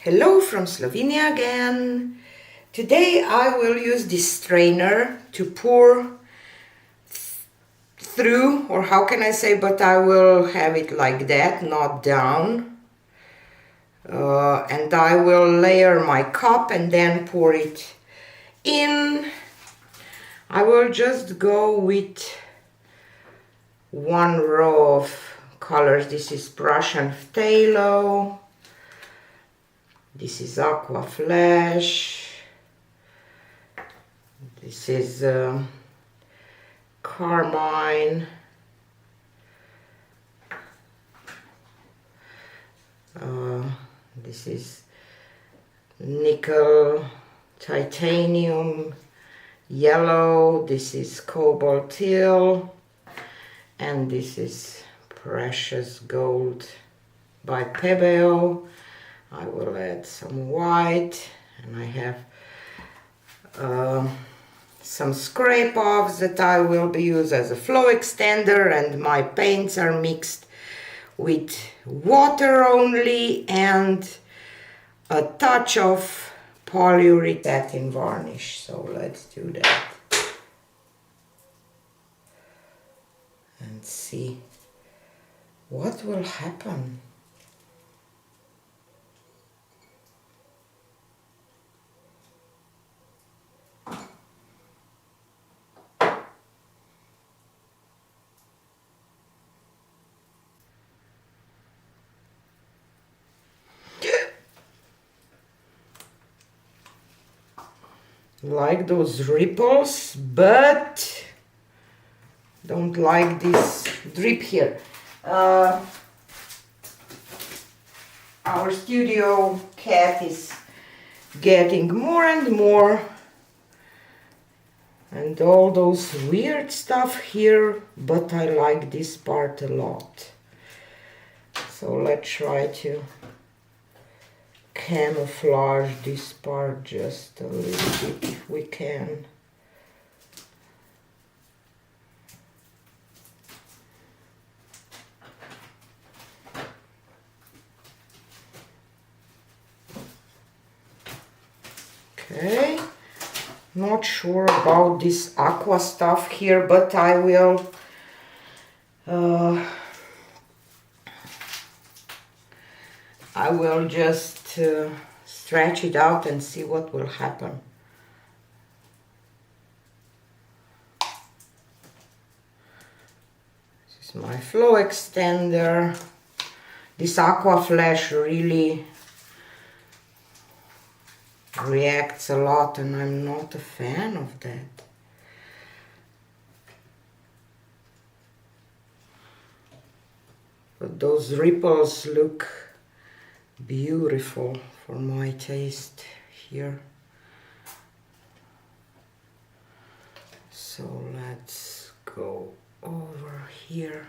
Hello from Slovenia again. Today I will use this strainer to pour through, or how can I say, but I will have it like that, not down. And I will layer my cup and then pour it in. I will just go with one row of colors. This is Prussian Phtalo. This is Aquaflash. This is Carmine. This is Nickel, titanium, yellow. This is Cobalt Turquoise, and this is precious gold by Pebeo. I will add some white, and I have some scrape offs that I will be used as a flow extender, and my paints are mixed with water only and a touch of polyurethane varnish. So let's do that and see what will happen. Like those ripples, but don't like this drip here. Our studio cat is getting more and more, and all those weird stuff here, but I like this part a lot. So let's try to camouflage this part just a little bit if we can. Okay, not sure about this aqua stuff here, but I will just stretch it out and see what will happen. This is my flow extender. This Aquaflash really reacts a lot, and I'm not a fan of that. But those ripples look beautiful for my taste here. So let's go over here.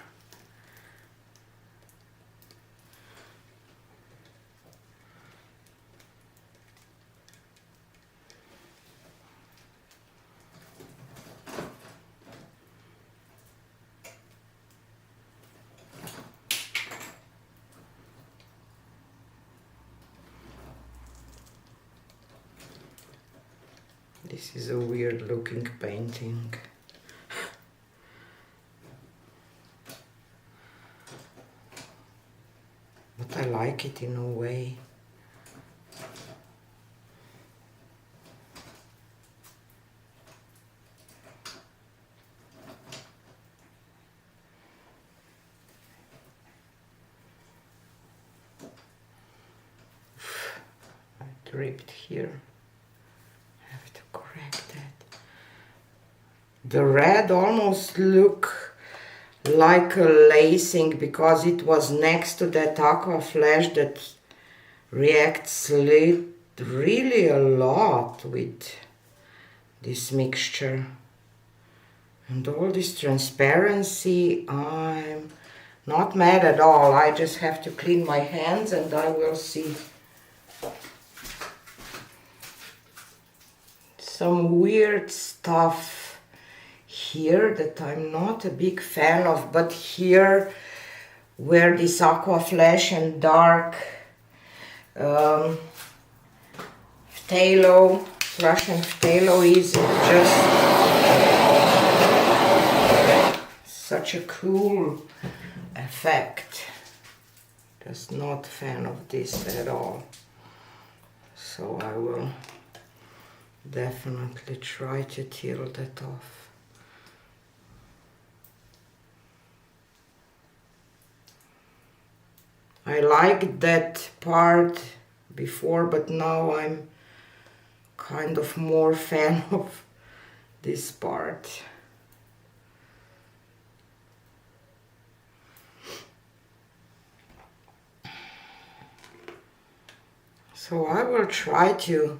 This is a weird looking painting. But I like it in a way. I dripped here. The red almost look like a lacing because it was next to that Aquaflash that reacts really a lot with this mixture. And all this transparency, I'm not mad at all. I just have to clean my hands and I will see. Some weird stuff here that I'm not a big fan of, but here where this Aquaflash and dark Phtalo, Prussian Phtalo is just such a cool effect. Just not a fan of this at all. So I will definitely try to peel that off. I liked that part before, but now I'm kind of more fan of this part. So I will try to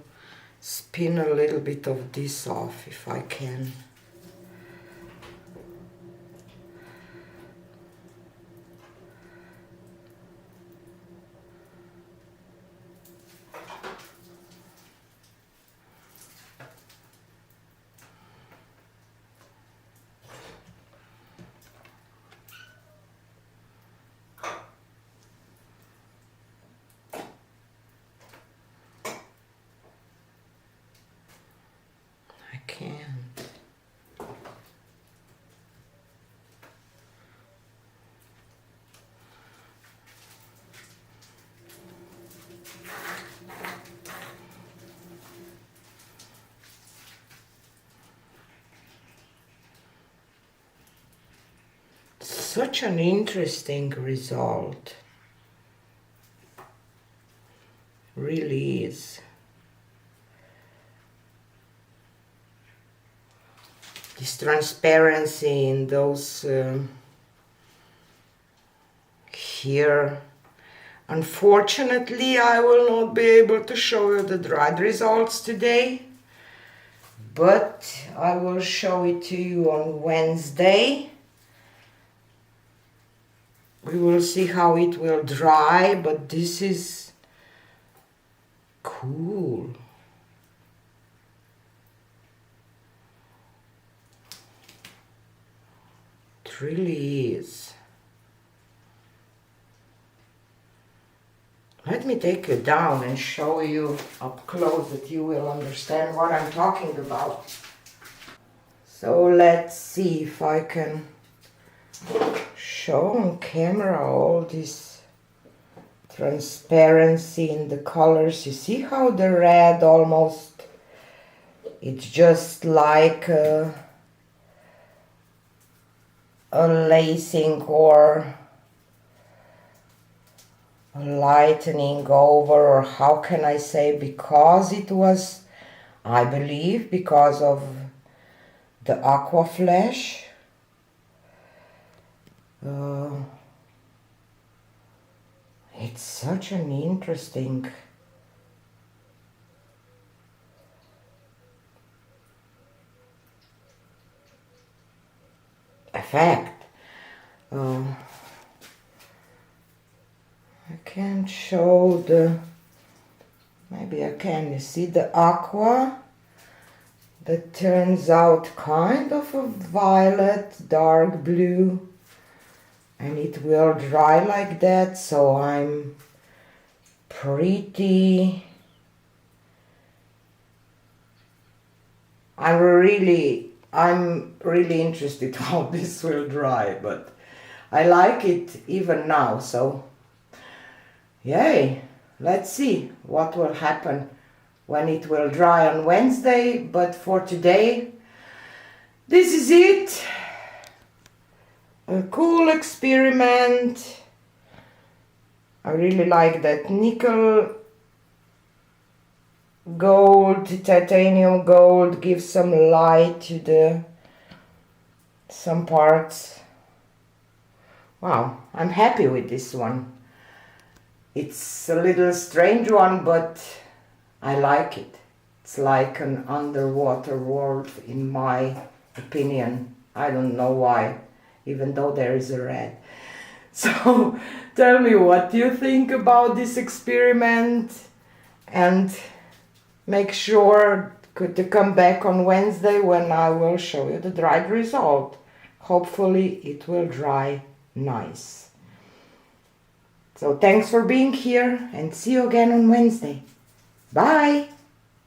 spin a little bit of this off if I can. I can't. Such an interesting result. Really is. This transparency in those here. Unfortunately, I will not be able to show you the dried results today, but I will show it to you on Wednesday. We will see how it will dry, but this is cool. It really is. Let me take you down and show you up close that you will understand what I'm talking about. So let's see if I can show on camera all this transparency in the colors. You see how the red almost, it's just like a lacing or a lightening over, or how can I say, because it was, I believe, because of the Aquaflash. It's such an interesting effect. I can't show the, maybe I can. You see the aqua that turns out kind of a violet, dark blue, and it will dry like that, so I'm really interested how this will dry, but I like it even now, so yay, let's see what will happen when it will dry on Wednesday. But for today, this is it. A cool experiment. I really like that nickel gold, titanium gold gives some light to some parts. Wow, I'm happy with this one. It's a little strange one, but I like it. It's like an underwater world in my opinion. I don't know why, even though there is a red. So tell me what you think about this experiment, and make sure to come back on Wednesday when I will show you the dried result. Hopefully it will dry nice. So thanks for being here and see you again on Wednesday. Bye!